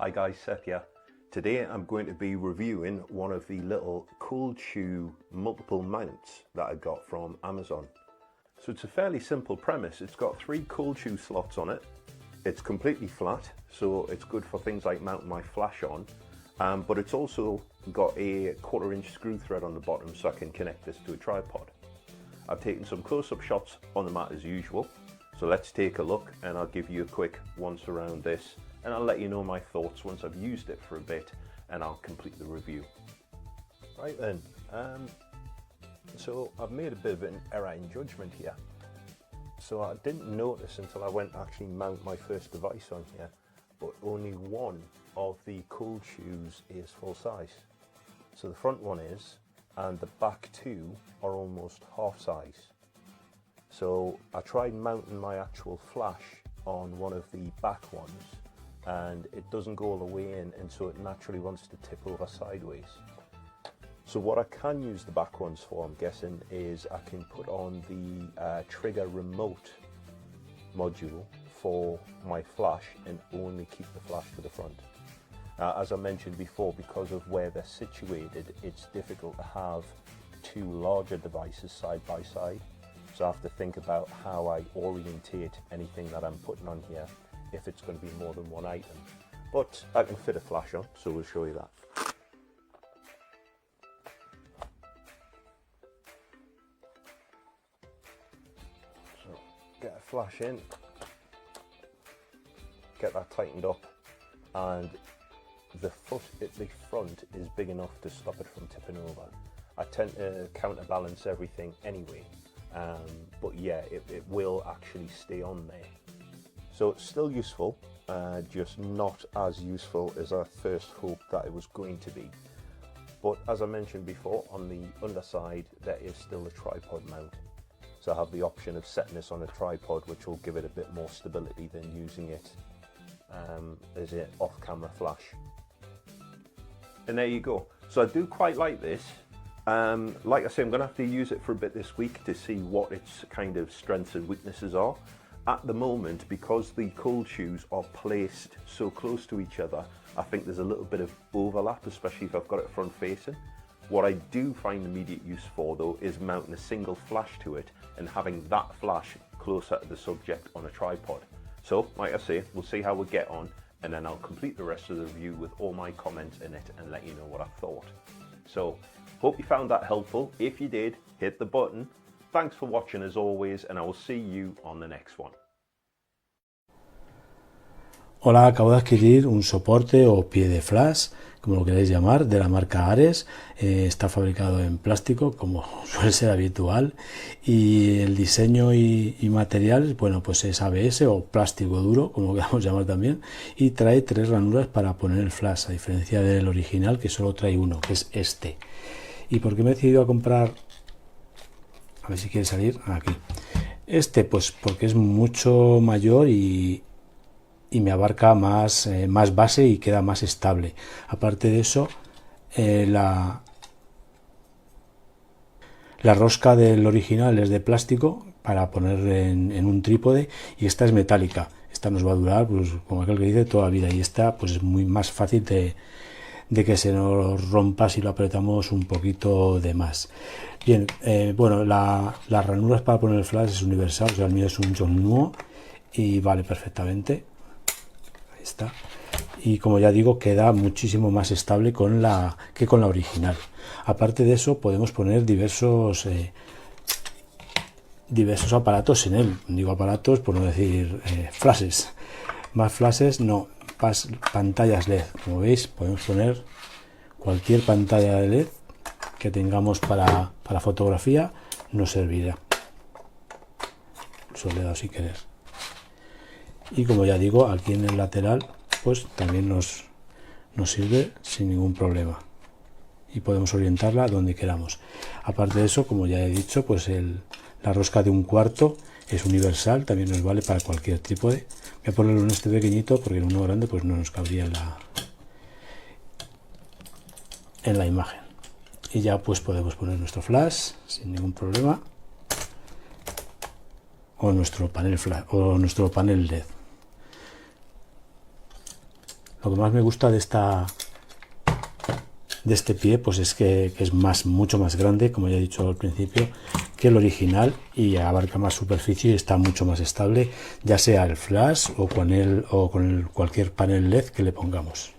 Hi guys, Seth here. Today I'm going to be reviewing one of the little cold shoe multiple mounts that I got from Amazon. So it's a fairly simple premise. It's got 3 cold shoe slots on it. It's completely flat, so it's good for things like mounting my flash on. But it's also got a 1/4 inch screw thread on the bottom so I can connect this to a tripod. I've taken some close-up shots on the mat as usual. So let's take a look and I'll give you a quick once around this and I'll let you know my thoughts once I've used it for a bit and I'll complete the review. Right then, so I've made a bit of an error in judgment here. So I didn't notice until I went to actually mount my first device on here, but only one of the cold shoes is full size. So the front one is, and the back 2 are almost half size. So I tried mounting my actual flash on one of the back ones and it doesn't go all the way in, and so it naturally wants to tip over sideways. So what I can use the back ones for, I'm guessing, is I can put on the trigger remote module for my flash and only keep the flash to the front. As I mentioned before, because of where they're situated, it's difficult to have 2 larger devices side by side. So I have to think about how I orientate anything that I'm putting on here if it's going to be more than one item. But I can fit a flash on, so we'll show you that. So get a flash in, get that tightened up, and the foot at the front is big enough to stop it from tipping over. I tend to counterbalance everything anyway. But yeah, it will actually stay on there. So it's still useful, just not as useful as I first hoped that it was going to be. But as I mentioned before, on the underside there is still a tripod mount. So I have the option of setting this on a tripod, which will give it a bit more stability than using it as an off-camera flash. And there you go. So I do quite like this. Like I say, I'm going to have to use it for a bit this week to see what its kind of strengths and weaknesses are. At the moment, because the cold shoes are placed so close to each other, I think there's a little bit of overlap, especially if I've got it front facing. What I do find immediate use for though is mounting a single flash to it and having that flash closer to the subject on a tripod. So like I say, we'll see how we get on and then I'll complete the rest of the review with all my comments in it and let you know what I thought. So hope you found that helpful. If you did, hit the button. Thanks for watching as always, and I will see you on the next one. Hola, acabo de adquirir un soporte o pie de flash, como lo queréis llamar, de la marca Ares. Está fabricado en plástico, como suele ser habitual, y el diseño y material, bueno, pues es ABS o plástico duro, como lo queramos llamar también, y trae 3 ranuras para poner el flash, a diferencia del original que solo trae uno, que es este. ¿Y por qué me he decidido a comprar? A ver si quiere salir aquí. Este, pues porque es mucho mayor y me abarca más base y queda más estable. Aparte de eso, la rosca del original es de plástico para poner en un trípode y esta es metálica. Esta nos va a durar, pues, como aquel que dice, toda la vida, y esta pues es muy más fácil de que se nos rompa si lo apretamos un poquito de más. Bien, bueno, las ranuras para poner el flash es universal, o sea, el mío es un John Nuo y vale perfectamente. Ahí está. Y como ya digo, queda muchísimo más estable que con la original. Aparte de eso, podemos poner diversos aparatos en él. Digo aparatos por no decir flashes. Más flashes, no, pantallas LED. Como veis, podemos poner cualquier pantalla de LED que tengamos para fotografía, nos servirá. Solo le he dado sin querer. Y como ya digo, aquí en el lateral pues también nos sirve sin ningún problema y podemos orientarla donde queramos. Aparte de eso, como ya he dicho, pues la rosca de 1/4 es universal, también nos vale para cualquier trípode. Voy a ponerlo en este pequeñito porque en uno grande pues no nos cabría en la imagen. Y ya pues podemos poner nuestro flash sin ningún problema, o nuestro panel LED. Lo que más me gusta de este pie pues es que es mucho más grande, como ya he dicho al principio, que el original, y abarca más superficie y está mucho más estable, ya sea el flash o con cualquier panel LED que le pongamos.